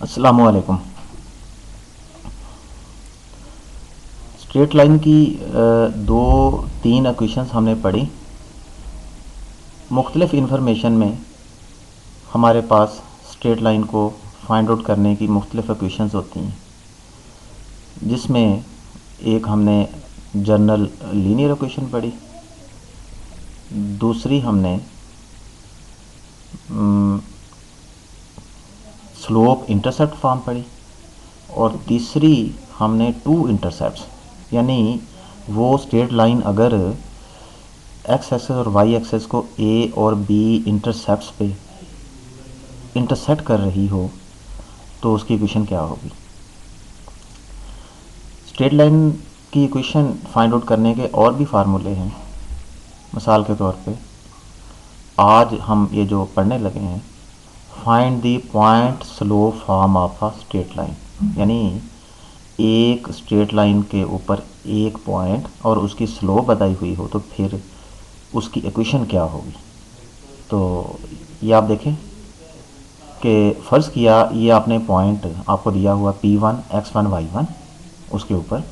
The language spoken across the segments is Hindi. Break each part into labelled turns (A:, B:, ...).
A: अस्सलामुअलैकुम। स्ट्रेट लाइन की दो तीन इक्वेशंस हमने पढ़ी। मुख्तलिफ इंफॉर्मेशन में हमारे पास स्ट्रेट लाइन को फाइंड आउट करने की मुख्तलिफ इक्वेशंस होती हैं, जिसमें एक हमने जनरल लीनियर इक्वेशन पढ़ी, दूसरी हमने स्लोप इंटरसेप्ट फॉर्म पढ़ी, और तीसरी हमने टू इंटरसेप्ट्स, यानी वो स्ट्रेट लाइन अगर एक्स एक्सेस और वाई एक्सेस को ए और बी इंटरसेप्ट्स पे इंटरसेक्ट कर रही हो तो उसकी इक्वेशन क्या होगी। स्ट्रेट लाइन की इक्वेशन फाइंड आउट करने के और भी फार्मूले हैं। मिसाल के तौर पे आज हम ये जो पढ़ने लगे हैं, find the point slope form of a straight line, यानी एक स्ट्रेट लाइन के ऊपर एक पॉइंट और उसकी स्लोप बताई हुई हो तो फिर उसकी इक्वेशन क्या होगी। तो ये आप देखें कि फ़र्ज़ किया ये आपने पॉइंट आपको दिया हुआ P1 X1 Y1 उसके ऊपर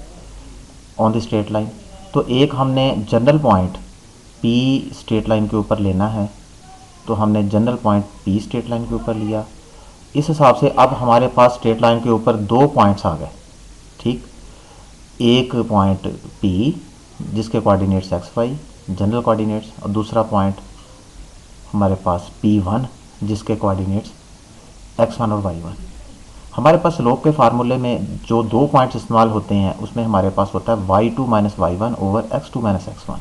A: ऑन द स्ट्रेट लाइन, तो एक हमने general point P straight line के ऊपर लेना है, तो हमने general point P straight line के ऊपर लिया। इस हिसाब से अब हमारे पास स्ट्रेट लाइन के ऊपर दो पॉइंट्स आ गए, ठीक। एक पॉइंट P जिसके कोऑर्डिनेट्स XY जनरल कोऑर्डिनेट्स, और दूसरा पॉइंट हमारे पास P1 जिसके कोऑर्डिनेट्स X1 और Y1। हमारे पास स्लोप के फार्मूले में जो दो पॉइंट्स इस्तेमाल होते हैं उसमें हमारे पास होता है y2 minus y1 over x2 minus x1।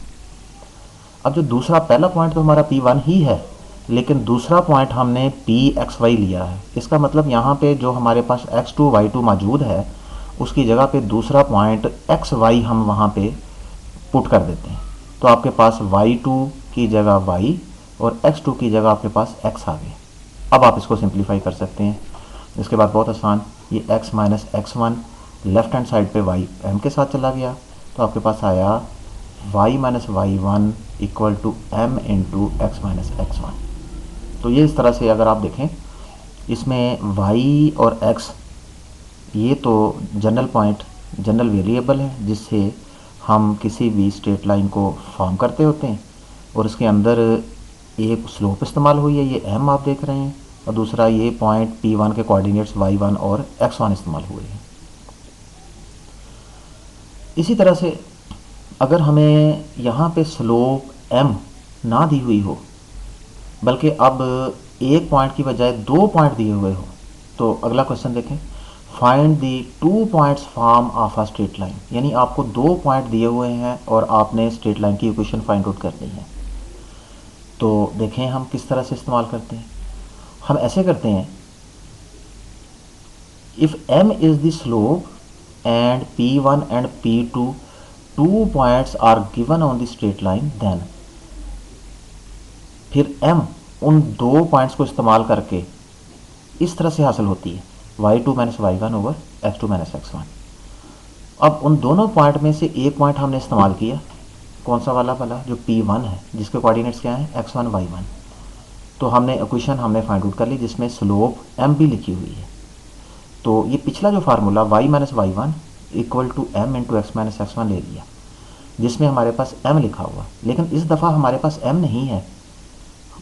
A: अब जो दूसरा पहला पॉइंट तो हमारा P1 ही है, लेकिन दूसरा पॉइंट हमने PXY लिया है। इसका मतलब यहाँ पे जो हमारे पास x2 y2 मौजूद है उसकी जगह पे दूसरा पॉइंट XY हम वहाँ पे पुट कर देते हैं, तो आपके पास y2 की जगह y और x2 की जगह आपके पास x आ गए। अब आप इसको सिंप्लीफाई कर सकते हैं। इसके बाद बहुत आसान, ये x minus x1 left hand side पे y m के साथ चला गया, तो आपके पास आया y minus y1 equal to m into X minus x1। तो ये इस तरह से अगर आप देखें, इसमें y और x ये तो जनरल पॉइंट जनरल वेरिएबल है जिससे हम किसी भी स्ट्रेट लाइन को फॉर्म करते होते हैं, और इसके अंदर एक स्लोप इस्तेमाल हुई है, ये m आप देख रहे हैं, और दूसरा ये पॉइंट P1 के कोऑर्डिनेट्स y1 और x1 इस्तेमाल हुए हैं। इसी तरह से अगर हमें यहाँ पे स्लोप m ना दी हुई हो, बल्कि अब एक पॉइंट की बजाय दो पॉइंट दिए हुए हो, तो अगला क्वेश्चन देखें, find the two points form of a straight line, यानी आपको दो पॉइंट दिए हुए हैं और आपने स्ट्रेट लाइन की इक्वेशन फाइंड आउट करनी है। तो देखें हम किस तरह से इस्तेमाल करते हैं। हम ऐसे करते हैं, if m is the slope and P1 and P2 two points are given on the straight line, then फिर m उन दो पॉइंट्स को इस्तेमाल करके इस तरह से हासिल होती है, y2 minus y1 over x2 minus x1। अब उन दोनों पॉइंट में से एक पॉइंट हमने इस्तेमाल किया, कौन सा वाला वाला जो P1 है जिसके कोऑर्डिनेट्स क्या हैं x1 y1, तो हमने इक्वेशन हमने फाइंड आउट कर ली जिसमें स्लोप m भी लिखी हुई है। तो ये पिछला जो formula y minus y1 equal to m into X minus x1 ले लिया, जिसमें हमारे पास m लिखा हुआ, लेकिन इस दफ़ा हमारे पास m नहीं है,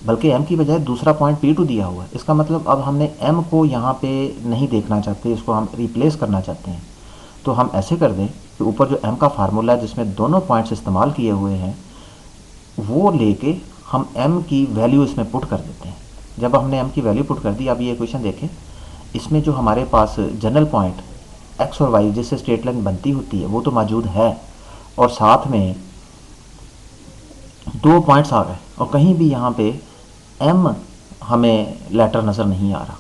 A: बल्कि m की बजाय दूसरा पॉइंट P2 दिया हुआ है। इसका मतलब अब हमने m को यहाँ पे नहीं देखना चाहते, इसको हम रिप्लेस करना चाहते हैं। तो हम ऐसे कर दें कि ऊपर जो m का फार्मूला है जिसमें दोनों पॉइंट्स इस्तेमाल किए हुए हैं, वो लेके हम m की वैल्यू इसमें पुट कर देते हैं। जब हमने m की वैल्यू पुट कर दी, अब ये इक्वेशन देखें, इसमें जो हमारे पास जनरल पॉइंट x और y जिससे स्ट्रेट लाइन बनती होती है वो तो मौजूद है, और साथ में दो पॉइंट्स आ गए, और कहीं भी यहाँ पे m हमें लेटर नज़र नहीं आ रहा।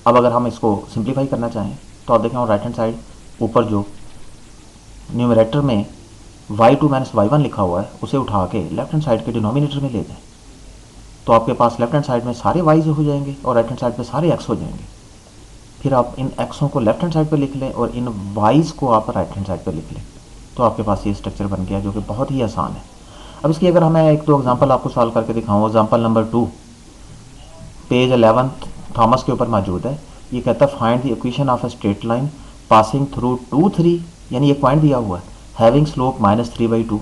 A: अब अगर हम इसको सिंप्लीफाई करना चाहें तो आप देखें, और राइट हैंड साइड ऊपर जो न्यूमरेटर में y2 माइनस y1 लिखा हुआ है उसे उठा के लेफ्ट हैंड साइड के डिनोमिनेटर में ले जाएं, तो आपके पास लेफ्ट हैंड साइड में सारे y's हो जाएंगे और राइट हैंड साइड पे सारे x हो जाएंगे। फिर आप इन xों को लेफ्ट हैंड साइड पे लिख लें और इन y's को आप राइट हैंड साइड पे लिख लें, तो आपके पास ये स्ट्रक्चर बन गया जो कि बहुत ही आसान है। अब इसकी अगर मैं एक दो एग्जांपल आपको सॉल्व करके दिखाऊँ, एग्जांपल नंबर 2 पेज 11 थॉमस के ऊपर मौजूद है। ये कहता है find the equation of a straight line passing through 2 3, यानी एक पॉइंट दिया हुआ है, हैविंग स्लोप -3/2।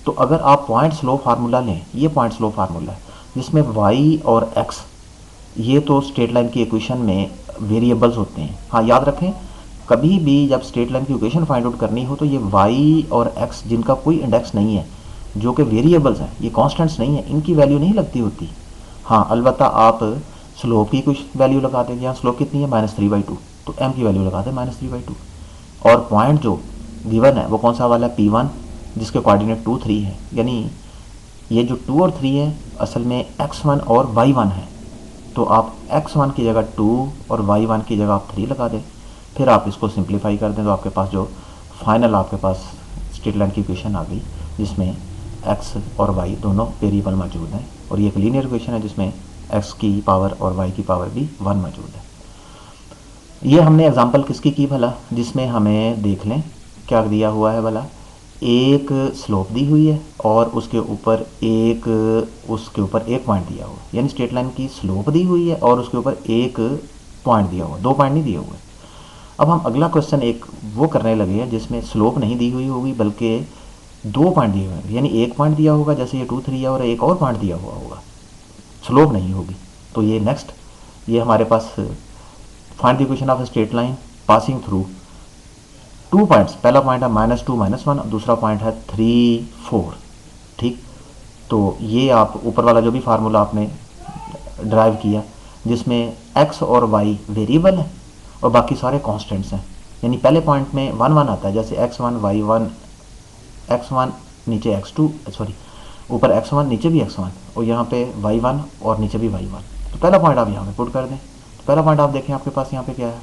A: तो अगर आप पॉइंट स्लो फार्मूला लें, ये पॉइंट स्लो फार्मूला है जिसमें y और x ये तो स्ट्रेट लाइन की इक्वेशन में वेरिएबल्स होते हैं। हाँ याद रखें, कभी भी जब स्ट्रेट लाइन की इक्वेशन फाइंड आउट करनी हो तो ये y और x जिनका कोई इंडेक्स नहीं है, जो कि वेरिएबल्स हैं, ये कांस्टेंट्स नहीं है, इनकी वैल्यू नहीं लगती होती। हाँ अलबत्ता आप स्लोप की कुछ वैल्यू लगा दें, यहाँ स्लोप कितनी है -3/2, तो m की वैल्यू लगा दें -3/2। और पॉइंट जो गिवन है वो कौन सा वाला है, P1, जिसके कोऑर्डिनेट 2 3 है, यानी ये जो 2 और 3 है असल में x1 और y1 है। तो आप x1 की जगह 2 और y1 की जगह आप 3 लगा दें, फिर आप इसको सिंप्लीफाई कर दें तो आपके पास जो फाइनल आपके पास स्ट्रेट लाइन की इक्वेशन आ गई जिसमें x और y दोनों वेरिएबल मौजूद हैं, और ये एक लीनियर इक्वेशन है जिसमें x की पावर और y की पावर भी 1 मौजूद है। ये हमने एग्जांपल किसकी की भला, जिसमें हमें देख लें क्या दिया हुआ है भला, एक स्लोप दी हुई है और उसके ऊपर एक पॉइंट दिया हुआ है, यानी स्ट्रेट लाइन की स्लोप दी हुई है और उसके ऊपर एक पॉइंट दिया हुआ है, 2 पॉइंट नहीं दिए हुए। अब हम अगला क्वेश्चन एक वो करने लगे हैं जिसमें स्लोप नहीं दी हुई होगी बल्कि 2 पॉइंट दिए हुए हैं, यानी एक पॉइंट दिया होगा जैसे ये 2 3 है और एक और पॉइंट दिया हुआ होगा, स्लोप नहीं होगी। तो ये नेक्स्ट, ये हमारे पास find the equation of straight line passing through 2 points, पहला पॉइंट है -2 -1, दूसरा पॉइंट है 3 4। ठीक, तो ये आप ऊपर वाला जो भी फार्मूला आपने ड्राइव किया जिसमें x और y वेरिएबल है और बाकी सारे कांस्टेंट्स हैं, यानी पहले पॉइंट में 1 1 आता है, जैसे x1 y1, x1 नीचे x2, सॉरी ऊपर x1 नीचे भी x1 और यहाँ पे y1 और नीचे भी y1। तो पहला पॉइंट आप यहाँ पे पुट कर दें, तो पहला पॉइंट आप देखें आपके पास यहाँ पे क्या है,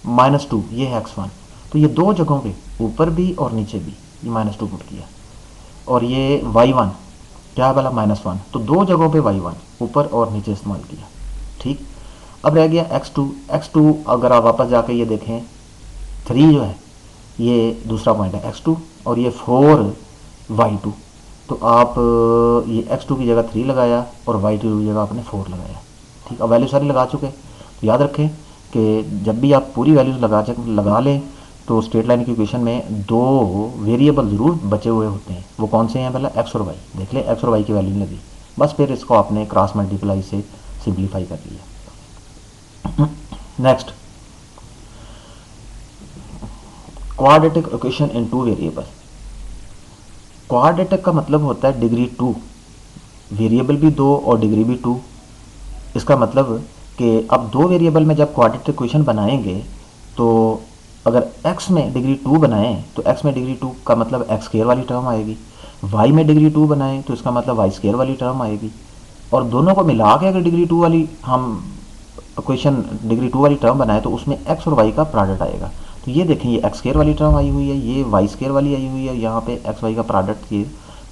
A: -2, ये है x1। तो ये दो जगहों पे ऊपर भी और नीचे भी ये -2 पुट किया, और ये y1 क्या है भला -1, तो दो जगहों पे y1 ऊपर और नीचे इस्तेमाल किया। ठीक, अब रह गया x2 अगर आप वापस जाके ये देखें 3 जो है ये दूसरा पॉइंट है x2 और ये 4 y2, तो आप ये x2 की जगह 3 लगाया और y2 की जगह आपने 4 लगाया। ठीक, अब वैल्यू सारी लगा चुके, तो याद रखें कि जब भी आप पूरी वैल्यूज लगा लें तो स्ट्रेट लाइन की इक्वेशन में 2 वेरिएबल ज़रूर बचे हुए होते हैं, वो कौन से हैं पहले x और y, देख लें x और y की वैल्यू लगी, बस फिर इसको आपने क्रॉस मल्टीप्लाई से सिंप्लीफाई कर लिया। Next, quadratic equation in 2 variable. Quadratic का मतलब होता है डिग्री 2, वेरिएबल भी 2 और डिग्री भी 2। इसका मतलब कि अब 2 वेरिएबल में जब क्वाड्रेटिक इक्वेशन बनाएंगे तो अगर x में डिग्री 2 बनाएं तो x में डिग्री 2 का मतलब x स्क्वायर वाली टर्म आएगी, y में डिग्री 2 बनाएं तो इसका मतलब y स्क्वायर वाली टर्म आएगी, और दोनों को मिला के अगर डिग्री 2 वाली हम इक्वेशन डिग्री 2 वाली टर्म बनाए तो उसमें x और y का प्रोडक्ट आएगा। तो ये देखें ये x स्क्वायर वाली टर्म आई हुई है, ये y स्क्वायर वाली आई हुई है, यहाँ पे x y का प्रोडक्ट ये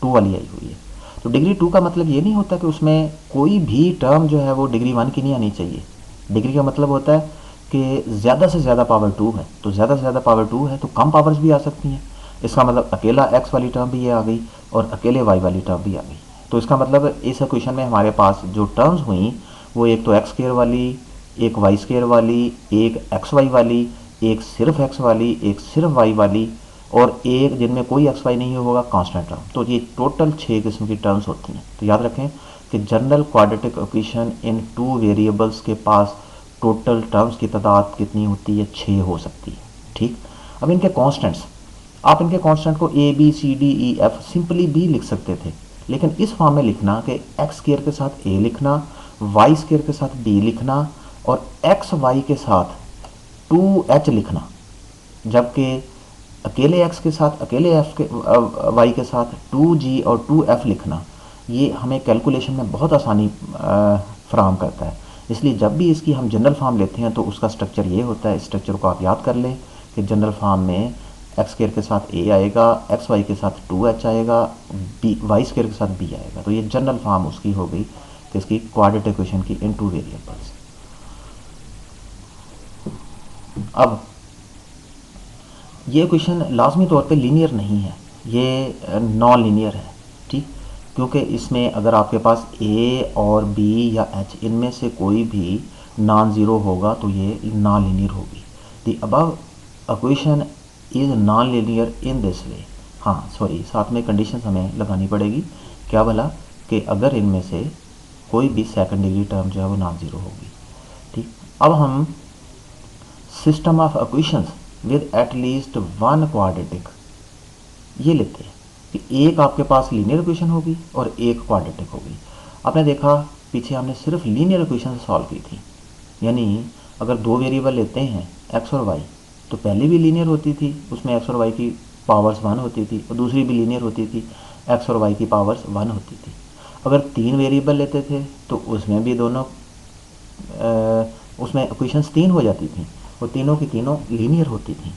A: 2 वाली आई हुई है। तो डिग्री 2 का मतलब ये नहीं होता कि उसमें कोई भी टर्म जो है वो डिग्री 1 की नहीं आनी चाहिए। डिग्री का मतलब होता है कि ज़्यादा से ज़्यादा पावर 2 है, तो ज़्यादा से ज़्यादा पावर 2 है तो कम पावर्स भी आ सकती हैं। इसका मतलब अकेला x वाली टर्म भी ये आ गई और अकेले y वाली टर्म भी आ गई। तो इसका मतलब इस इक्वेशन में हमारे पास जो टर्म्स हुई वो एक तो x स्क्वायर वाली, एक y स्क्वायर वाली, एक xy वाली, एक सिर्फ x वाली, एक सिर्फ y वाली, और एक जिनमें कोई एक्स वाई नहीं होगा कांस्टेंट टर्म। तो ये टोटल 6 किस्म की टर्म्स होती हैं। तो याद रखें कि general quadratic equation in 2 variables के पास टोटल टर्म्स की तादाद कितनी होती है, 6 हो सकती है। ठीक, अब इनके कांस्टेंट्स, आप इनके कांस्टेंट को A B C D E F simply भी लिख सकते थे, लेकिन इस फॉर्म में लिखना कि एक्स स्क्वायर के साथ ए लिखना, वाई स्क्वायर के साथ बी लिखना और एक्स वाई के साथ 2h लिखना, जबकि अकेले x के साथ अकेले f के y के साथ 2g और 2f लिखना, ये हमें कैलकुलेशन में बहुत आसानी फराहम करता है। इसलिए जब भी इसकी हम जनरल फॉर्म लेते हैं तो उसका स्ट्रक्चर ये होता है, इस स्ट्रक्चर को आप याद कर लें कि जनरल फॉर्म में एक्स स्क्वायर के साथ a आएगा, एक्स वाई के साथ 2h आएगा, बी वाई स्क्वायर के साथ b आएगा। तो ये जनरल फॉर्म उसकी हो गई कि इसकी क्वाड्रेटिक इक्वेशन की इन 2 वेरिएबल्स। अब ये इक्वेशन लाजमी तौर पे लीनियर नहीं है, ये नॉन लीनियर है। ठीक, क्योंकि इसमें अगर आपके पास a और b या h इनमें से कोई भी नॉन ज़ीरो होगा तो ये नॉन लीनियर होगी। The above equation is non linear in this way. हाँ सॉरी, साथ में कंडीशन हमें लगानी पड़ेगी। क्या बोला कि अगर इनमें से कोई भी सेकंड डिग्री टर्म जो है वो नॉन ज़ीरो होगी। ठीक, अब हम system of equations with at least one quadratic ये लेते हैं कि एक आपके पास लीनियर इक्वेशन होगी और एक क्वाड्रेटिक होगी। आपने देखा पीछे हमने सिर्फ लीनियर इक्वेशन सॉल्व की थी, यानी अगर दो वेरिएबल लेते हैं एक्स और वाई, तो पहली भी लीनियर होती थी, उसमें एक्स और वाई की पावर्स वन होती थी, और दूसरी भी लीनियर होती थी, एक्स और वाई की पावर्स वन होती थी। अगर तीन वेरिएबल लेते थे तो उसमें भी दोनों उसमें इक्वेशंस तीन हो जाती थी और तीनों की तीनों लीनियर होती थी।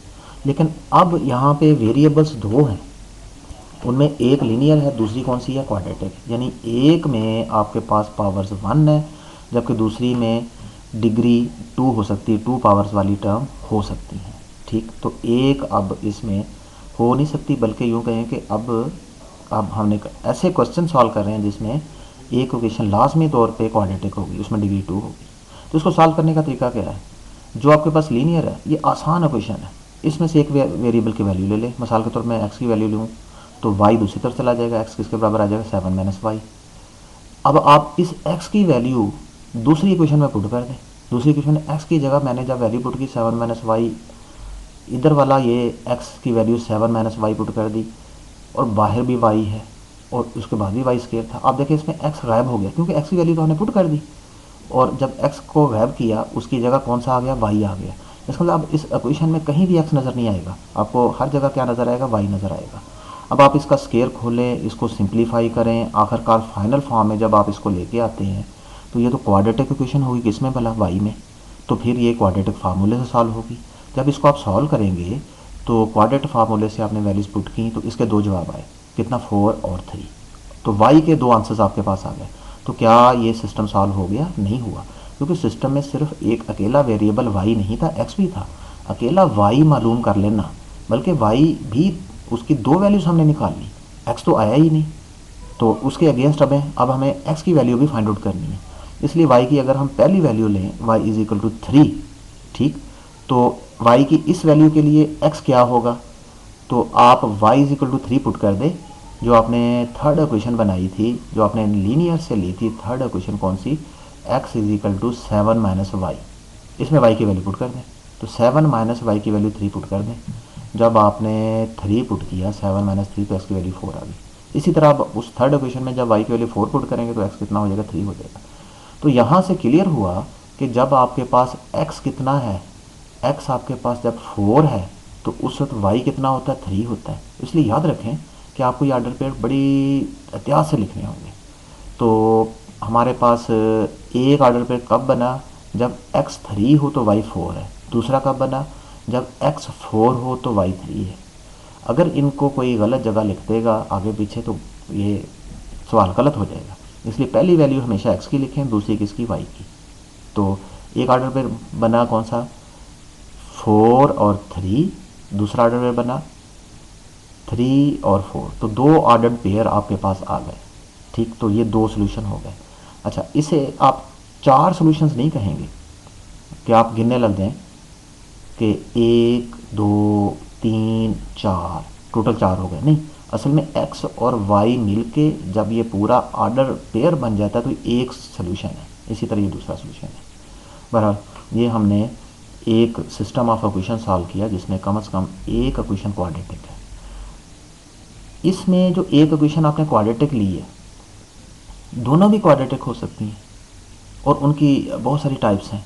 A: लेकिन अब यहाँ पे वेरिएबल्स दो हैं, उनमें एक लीनियर है, दूसरी कौन सी है, क्वाड्रेटिक। यानी एक में आपके पास पावर्स वन है, जबकि दूसरी में डिग्री टू हो सकती है, टू पावर्स वाली टर्म हो सकती है। ठीक, तो एक अब इसमें हो नहीं सकती, बल्कि यूँ कहें कि अब हमने ऐसे क्वेश्चन सॉल्व कर रहे हैं जिसमें एक इक्वेशन लाजमी तौर पे क्वाड्रेटिक होगी, उसमें डिग्री टू होगी। तो इसको सॉल्व करने का तरीका क्या है, जो आपके पास लीनियर है ये आसान इक्वेशन है, इसमें से एक वेरिएबल की वैल्यू ले लें। मिसाल के तौर पर मैं एक्स की वैल्यू लूँ तो y दूसरी तरफ चला जाएगा, x किसके बराबर आ जाएगा, 7 माइनस वाई। अब आप इस x की वैल्यू दूसरी इक्वेशन में पुट कर दें। दूसरी इक्वेशन में x की जगह मैंने जब वैल्यू पुट की 7 माइनस वाई, इधर वाला ये x की वैल्यू 7 माइनस वाई पुट कर दी, और बाहर भी y है और उसके बाद भी वाई स्क्वायर था। आप देखिए इसमें x गायब हो गया, क्योंकि x की वैल्यू तो हमने पुट कर दी, और जब x को गायब किया उसकी जगह कौन सा आ गया, y आ गया। इसका मतलब अब इस इक्वेशन में कहीं भी x नज़र नहीं आएगा, आपको हर जगह क्या नज़र आएगा, y नज़र आएगा। अब आप इसका स्केयर खोलें, इसको सिंप्लीफाई करें, आखिरकार फाइनल फॉर्म में जब आप इसको लेके आते हैं तो ये तो क्वाड्रेटिक इक्वेशन होगी, किसमें भला, वाई में। तो फिर ये क्वाड्रेटिक फार्मूले से सॉल्व होगी। जब इसको आप सॉल्व करेंगे तो क्वाड्रेटिक फार्मूले से आपने वैल्यूज पुट की तो इसके दो जवाब आए, कितना, 4 और 3। तो वाई के दो आंसर्स आपके पास आ गए। तो क्या ये सिस्टम सॉल्व हो गया, नहीं हुआ, क्योंकि सिस्टम में सिर्फ एक अकेला वेरिएबल वाई नहीं था, एक्स भी था। अकेला वाई मालूम कर लेना, बल्कि वाई भी उसकी दो वैल्यूज हमने निकाल ली, एक्स तो आया ही नहीं, तो उसके अगेंस्ट अब हमें एक्स की वैल्यू भी फाइंड आउट करनी है। इसलिए वाई की अगर हम पहली वैल्यू लें, वाई इज इक्वल टू 3, ठीक, तो वाई की इस वैल्यू के लिए एक्स क्या होगा, तो आप Y is equal to 3 put कर दें। जो आपने थर्ड इक्वेशन बनाई थी, जो आपने लीनियर से ली थी, थर्ड इक्वेशन कौन सी, x is equal to 7 minus y, इसमें वाई की वैल्यू पुट कर दें। तो 7 माइनस वाई की वैल्यू 3 पुट कर दें। जब आपने 3 पुट किया, 7 माइनस 3, तो एक्स की वैल्यू 4 आ गई। इसी तरह आप उस थर्ड इक्वेशन में जब वाई की वैल्यू 4 पुट करेंगे तो एक्स कितना हो जाएगा, 3 हो जाएगा। तो यहाँ से क्लियर हुआ कि जब आपके पास एक्स कितना है, एक्स आपके पास जब 4 है तो उस वक्त वाई कितना होता है, 3 होता है। इसलिए याद रखें कि आपको ये आर्डर पेड़ बड़ी एहतियात से लिखने होंगे। तो हमारे पास एक आर्डर पेड़ कब बना, जब एक्स 3 हो तो वाई 4 है। दूसरा कब बना, जब एक्स 4 हो तो वाई 3 है। अगर इनको कोई गलत जगह लिख देगा आगे पीछे तो ये सवाल गलत हो जाएगा। इसलिए पहली वैल्यू हमेशा एक्स की लिखें, दूसरी किसकी, वाई की। तो एक आर्डर पेड़ बना कौन सा, 4 और 3, दूसरा आर्डर पेयर बना 3 और 4। तो दो आर्डर्ड पेयर आपके पास आ गए, ठीक, तो ये दो सोल्यूशन हो गए। अच्छा, इसे आप चार सोल्यूशंस नहीं कहेंगे कि आप गिनने लग जाएं कि 1 2 3 4, टोटल 4 हो गए, नहीं। असल में x और y मिलके जब ये पूरा आर्डर पेयर बन जाता है तो एक सोल्यूशन है। इसी तरह ये दूसरा सोल्यूशन है। बहरहाल ये हमने एक सिस्टम ऑफ इक्वेशन सॉल्व किया जिसमें कम से कम एक इक्वेशन क्वाड्रेटिक है। इसमें जो एक इक्वेशन आपने क्वाड्रेटिक ली है, दोनों भी क्वाड्रेटिक हो सकती हैं और उनकी बहुत सारी टाइप्स हैं।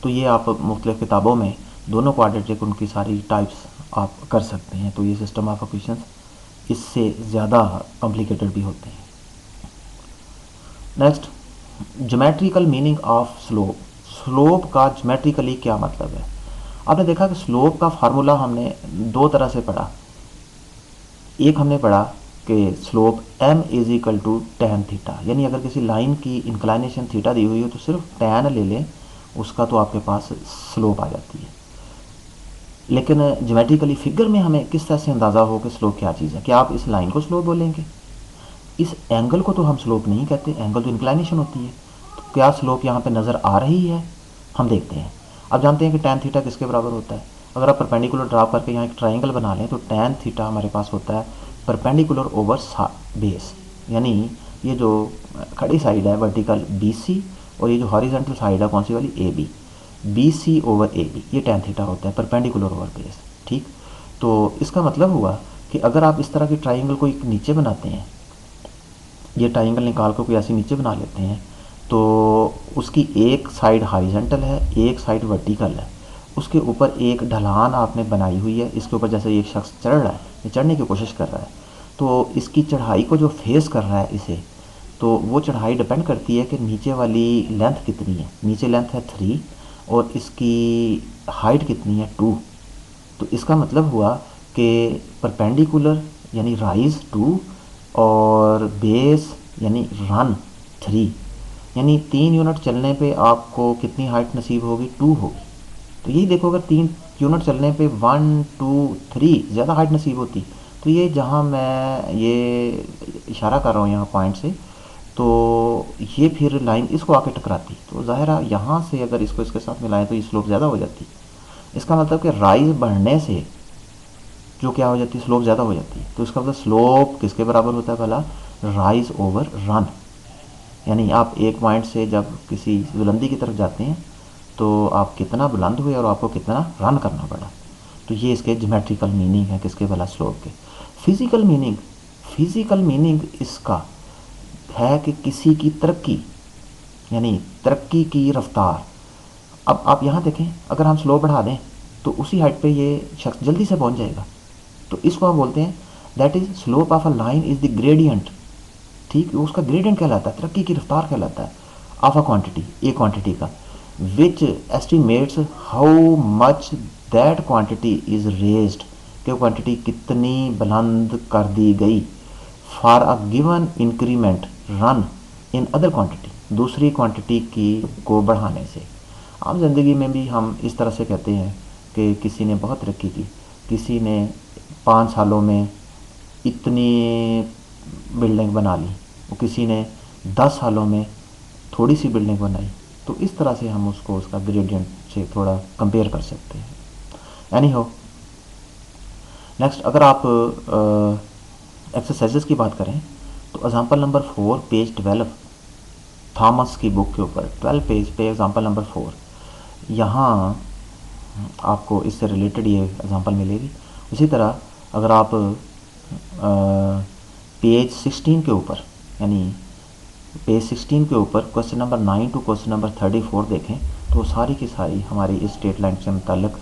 A: तो ये आप मुख्तलिफ़ किताबों में दोनों क्वाड्रेटिक उनकी सारी टाइप्स आप कर सकते हैं। तो ये सिस्टम ऑफ इक्वेशंस इससे ज़्यादा कॉम्प्लिकेटेड भी होते हैं। Next, geometrical meaning of slope. Slope का ज्योमेट्रिकली क्या मतलब है। आपने देखा कि स्लोप का फार्मूला हमने दो तरह से पढ़ा। एक हमने पढ़ा कि slope m is equal to tan theta, यानी अगर किसी लाइन की इंक्लाइनेशन थीटा दी हुई हो तो सिर्फ टैन ले लें उसका तो आपके पास स्लोप आ जाती है। लेकिन ज्योमेट्रिकली फिगर में हमें किस तरह से अंदाज़ा हो कि स्लोप क्या चीज़ है। क्या आप इस लाइन को स्लोप बोलेंगे, इस एंगल को तो हम स्लोप नहीं कहते, एंगल तो इंक्लाइनेशन होती है। तो क्या स्लोप यहाँ पे नज़र आ रही है, हम देखते हैं। अब जानते हैं कि tan थीटा किसके बराबर होता है। अगर आप परपेंडिकुलर ड्रा करके यहाँ एक ट्राइंगल बना लें तो tan थीटा हमारे पास होता है परपेंडिकुलर ओवर बेस, यानी ये जो खड़ी साइड है वर्टिकल BC और ये जो हॉरिजॉन्टल साइड है कौन सी वाली AB, BC ओवर AB, ये tan थीटा होता है परपेंडिकुलर ओवर बेस। ठीक, तो इसका मतलब हुआ कि अगर आप इस तरह की ट्राइंगल को एक नीचे बनाते हैं, ये ट्राइंगल निकाल कर कोई ऐसे नीचे बना लेते हैं, तो उसकी एक साइड हॉरिजॉन्टल है, एक साइड वर्टिकल है, उसके ऊपर एक ढलान आपने बनाई हुई है, इसके ऊपर जैसे एक शख्स चढ़ रहा है, ये चढ़ने की कोशिश कर रहा है, तो इसकी चढ़ाई को जो फेस कर रहा है इसे, तो वो चढ़ाई डिपेंड करती है कि नीचे वाली लेंथ कितनी है। नीचे लेंथ है 3 और इसकी हाइट कितनी है 2। तो इसका मतलब हुआ कि परपेंडिकुलर यानी राइज 2 और बेस यानी रन 3, यानी 3 यूनिट चलने पे आपको कितनी हाइट नसीब होगी, 2 होगी। तो यही देखो अगर 3 यूनिट चलने पे 1 2 3 ज़्यादा हाइट नसीब होती, तो ये जहाँ मैं ये इशारा कर रहा हूँ यहाँ पॉइंट से, तो ये फिर लाइन इसको आके टकराती, तो ज़ाहिर है यहाँ से अगर इसको इसके साथ मिलाएं तो ये स्लोप ज़्यादा हो जाती। इसका मतलब कि राइज बढ़ने से जो क्या हो जाती है, स्लोप ज़्यादा हो जाती है। तो इसका मतलब स्लोप किसके बराबर होता है भला, राइज ओवर रन। यानी आप एक पॉइंट से जब किसी बुलंदी की तरफ जाते हैं तो आप कितना बुलंद हुए और आपको कितना रन करना पड़ा। तो ये इसके ज्योमेट्रिकल मीनिंग है किसके भला, स्लोप के। फिज़िकल मीनिंग इसका है कि किसी की तरक्की, यानी तरक्की की रफ्तार। अब आप यहाँ देखें, अगर हम स्लो बढ़ा दें तो उसी हाइट पे ये शख्स जल्दी से पहुँच जाएगा। तो इसको हम बोलते हैं that is slope of a line is the gradient. ठीक, उसका ग्रेडियंट कहलाता है, तरक्की की रफ्तार कहलाता है, ऑफ अ क्वांटिटी, एक क्वांटिटी का, which estimates how much that quantity is raised, कि क्वांटिटी कितनी बुलंद कर दी गई, for a given increment run in other quantity, दूसरी क्वांटिटी की को बढ़ाने से। आम ज़िंदगी में भी हम इस तरह से कहते हैं कि किसी ने बहुत तरक्की की, किसी ने 5 सालों में इतनी बिल्डिंग बना ली, वो किसी ने 10 सालों में थोड़ी सी बिल्डिंग बनाई। तो इस तरह से हम उसको उसका ग्रेडियंट से थोड़ा कंपेयर कर सकते हैं। एनी हो, नेक्स्ट अगर आप एक्सरसाइजेस की बात करें तो एग्जांपल नंबर 4 पेज 12 थॉमस की बुक के ऊपर 12 पेज पे एग्जांपल नंबर 4, यहाँ आपको इससे रिलेटेड ये एग्जांपल मिलेगी। इसी तरह अगर आप पेज 16 के ऊपर, यानी पेज 16 के ऊपर question number 9 to question number 34 देखें तो सारी की सारी हमारी इस स्टेट लाइन से मुताल्लिक़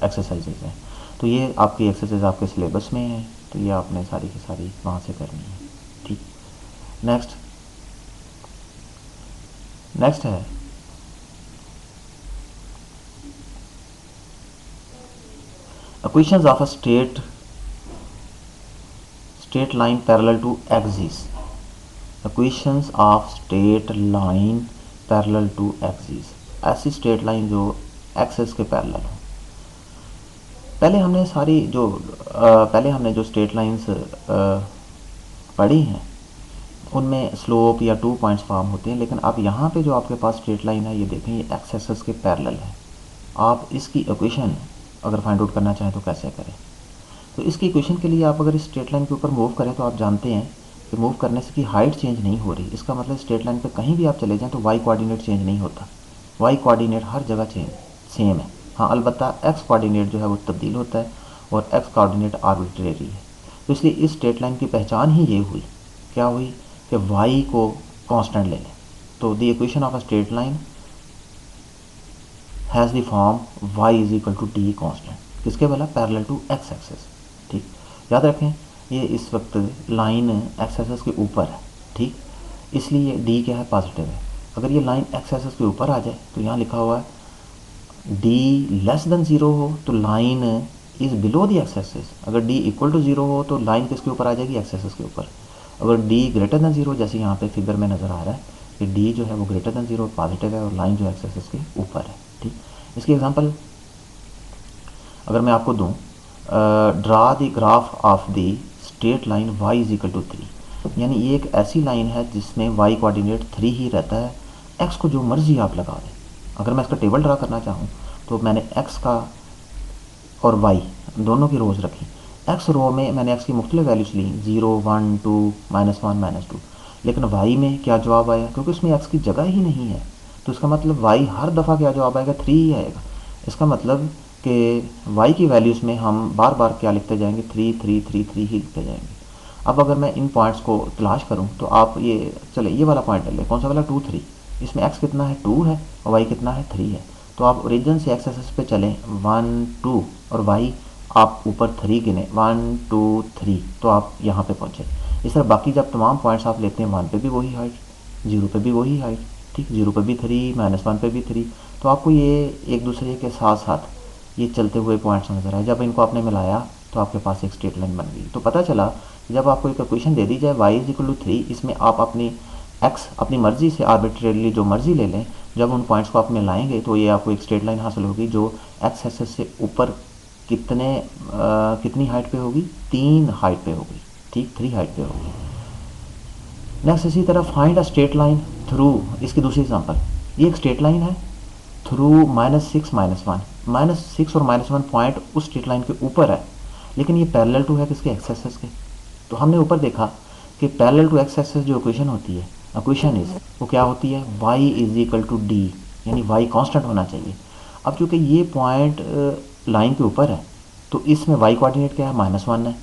A: एक्सरसाइजेज हैं। तो ये आपकी एक्सरसाइज आपके सिलेबस में है, तो ये आपने सारी की सारी वहाँ से करनी है। ठीक, नेक्स्ट है equations of a straight line parallel to axis. Equations of straight line parallel to axis, ऐसी स्ट्रेट लाइन जो एक्सिस के पैरेलल हो। पहले हमने जो स्ट्रेट लाइंस पढ़ी हैं उनमें स्लोप या 2 पॉइंट्स फॉर्म होते हैं, लेकिन अब यहाँ पे जो आपके पास स्ट्रेट लाइन है ये देखें, ये एक्स एक्सिस के पैरेलल है। आप इसकी इक्वेशन अगर फाइंड आउट करना चाहें तो कैसे करें, तो इसकी इक्वेशन के लिए आप अगर इस स्ट्रेट लाइन के ऊपर मूव करें तो आप जानते हैं कि मूव करने से की हाइट चेंज नहीं हो रही। इसका मतलब स्ट्रेट लाइन पे कहीं भी आप चले जाएं तो वाई कोऑर्डिनेट चेंज नहीं होता, वाई कोऑर्डिनेट हर जगह सेम है। हाँ, अलबत्ता एक्स कोऑर्डिनेट जो है वो तब्दील होता है और एक्स कोऑर्डिनेट आर्बिट्रेरी है। तो इसलिए इस स्ट्रेट लाइन की पहचान ही ये हुई, क्या हुई कि वाई को कांस्टेंट ले लें। तो the equation of a straight line has the form Y is equal to T constant, किसके भला, पैरेलल टू एक्स एक्सेस। ठीक, याद रखें ये इस वक्त लाइन एक्स एक्सेस के ऊपर है। ठीक, इसलिए डी क्या है, पॉजिटिव है। अगर ये लाइन एक्स एक्सेस के ऊपर आ जाए तो यहाँ लिखा हुआ है डी लेस देन 0 हो तो line is below the X axes. अगर डी इक्वल टू 0 हो तो लाइन किसके ऊपर आ जाएगी, एक्स एक्सेस के ऊपर। अगर डी ग्रेटर देन 0, जैसे यहाँ पे फिगर में नज़र आ रहा है कि डी जो है वो ग्रेटर देन 0 पॉजिटिव है और लाइन जो एक्स एक्सेस के ऊपर है। ठीक, इसकी एग्जांपल अगर मैं आपको दूं, draw the graph of the straight line y is equal to 3, यानी ये एक ऐसी लाइन है जिसमें y कोऑर्डिनेट 3 ही रहता है, x को जो मर्जी आप लगा दें। अगर मैं इसका टेबल ड्रा करना चाहूँ तो मैंने x का और y दोनों की रोज़ रखी। x रो में मैंने x की मुख्तलिफ वैल्यूज़ ली, 0, 1, 2, -1, -2, लेकिन y में क्या जवाब आया, क्योंकि उसमें x की जगह ही नहीं है, तो इसका मतलब y हर दफ़ा क्या जवाब आएगा, 3 ही आएगा। इसका मतलब कि y की वैल्यूज़ में हम बार बार क्या लिखते जाएंगे, 3 3 3 3 ही लिखते जाएंगे। अब अगर मैं इन पॉइंट्स को तलाश करूं तो आप ये चले ये वाला पॉइंट ले लें, कौन सा वाला, 2 3, इसमें x कितना है, 2 है, और y कितना है, 3 है। तो आप ओरिजिन से x एक्सिस पे चलें, 1 2, और y आप ऊपर 3 गिने, 1 2 3, तो आप यहाँ पे पहुँचे। इस तरह बाकी जब तमाम पॉइंट्स आप लेते हैं, 1 पे भी वही हाइट, 0 पे भी वही हाइट, ठीक, 0 पे भी 3, -1 पे भी 3, तो आपको ये एक दूसरे के साथ साथ ये चलते हुए पॉइंट्स नज़र आए। जब इनको आपने मिलाया तो आपके पास एक स्ट्रेट लाइन बन गई। तो पता चला जब आपको एक इक्वेशन दे दी जाए y=3, इसमें आप अपनी x अपनी मर्ज़ी से आर्बिट्रेरली जो मर्ज़ी ले लें, जब उन पॉइंट्स को आप मिलाएंगे तो ये आपको एक स्ट्रेट लाइन हासिल होगी जो x एक्सिस से ऊपर कितनी हाइट पे होगी, 3 हाइट पे होगी, ठीक, 3 हाइट पे होगी। नेक्स्ट इसी तरह find a straight line through, इसकी दूसरी एग्जांपल, ये एक स्ट्रेट लाइन है थ्रू -6 -1, -6 और -1 पॉइंट उस स्ट्रेट लाइन के ऊपर है, लेकिन ये पैरेलल टू है किसके, एक्स एक्सिस के। तो हमने ऊपर देखा कि पैरेलल टू एक्स एक्सिस जो इक्वेशन होती है, इक्वेशन इज वो क्या होती है, y=d, यानी y कांस्टेंट होना चाहिए। अब चूँकि ये पॉइंट लाइन के ऊपर है तो इसमें y कोऑर्डिनेट क्या है, -1 है,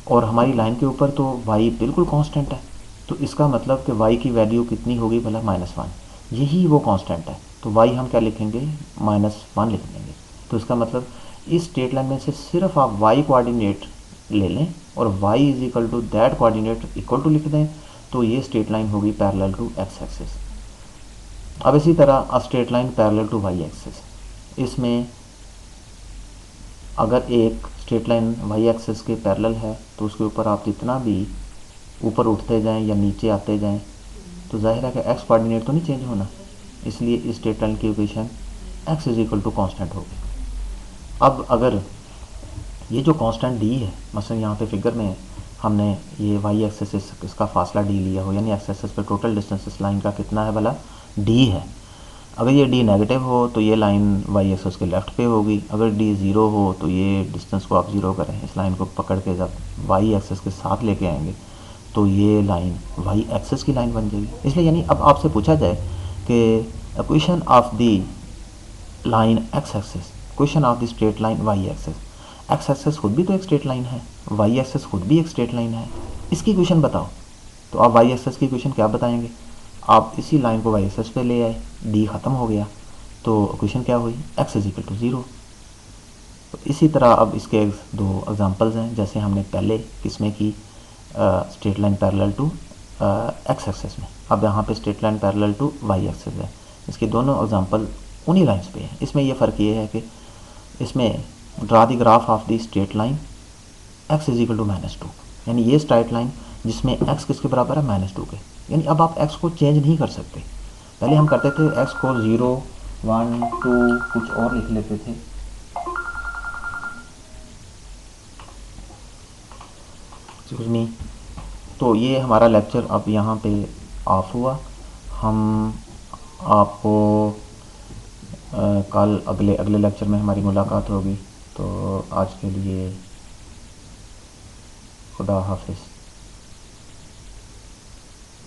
A: और हमारी लाइन के ऊपर तो y बिल्कुल कांस्टेंट है, तो इसका मतलब कि y की वैल्यू कितनी होगी भला, -1, यही वो कांस्टेंट है, तो y हम क्या लिखेंगे, -1 लिख देंगे। तो इसका मतलब इस स्ट्रेट लाइन में से सिर्फ आप y कोऑर्डिनेट ले लें और y that coordinate equal to लिख दें, तो ये स्ट्रेट लाइन होगी पैरेलल टू x एक्सिस। अब इसी तरह a straight line parallel to y axis, इसमें अगर एक स्ट्रेट लाइन y एक्सिस के पैरेलल है तो उसके ऊपर आप जितना भी ऊपर उठते जाएं या नीचे आते जाएं तो जाहिर है कि x कोऑर्डिनेट तो नहीं चेंज होना, इसलिए इस स्ट्रेट लाइन की इक्वेशन x कांस्टेंट होगी। अब अगर ये जो कांस्टेंट d है, मसलन यहाँ पे फिगर में हमने ये y एक्सिस इसका फासला d लिया हो, यानी x एक्सिस पे टोटल डिस्टेंस इस लाइन का कितना है भला, d है। अगर ये d नेगेटिव हो तो ये लाइन y एक्सिस के लेफ़्ट पे होगी, अगर d ज़ीरो हो तो ये डिस्टेंस को आप ज़ीरो करें, इस लाइन को पकड़ के जब y एक्सिस के साथ लेके आएंगे तो ये लाइन y एक्सिस की लाइन बन जाएगी। इसलिए यानी अब आपसे पूछा जाए कि equation of the line x axis, equation of the straight line y axis, x axis खुद भी तो एक स्ट्रेट लाइन है, y एक्सिस खुद भी एक स्ट्रेट लाइन है, इसकी इक्वेशन बताओ। तो आप y एक्सिस की इक्वेशन क्या बताएंगे, आप इसी लाइन को y एक्सिस पे ले आए, d ख़त्म हो गया, तो इक्वेशन क्या हुई, x=0। तो इसी तरह अब इसके दो एग्जांपल्स हैं, जैसे हमने पहले किसमें की, straight line parallel to x axis में, अब यहाँ पे straight line parallel to y axis है। इसके दोनों एग्जांपल उन्हीं लाइंस पे हैं। इसमें यह फ़र्क ये है कि इसमें draw the graph of the straight line x=-2, यानी ये स्ट्रेट लाइन जिसमें x किसके बराबर है, -2 के, यानी अब आप x को चेंज नहीं कर सकते। पहले हम करते थे x को 0 1 2 कुछ और लिख लेते थे, नहीं, तो ये हमारा लेक्चर अब यहाँ पे ऑफ हुआ। हम आपको कल अगले लेक्चर में हमारी मुलाकात होगी। तो आज के लिए खुदा हाफिज़।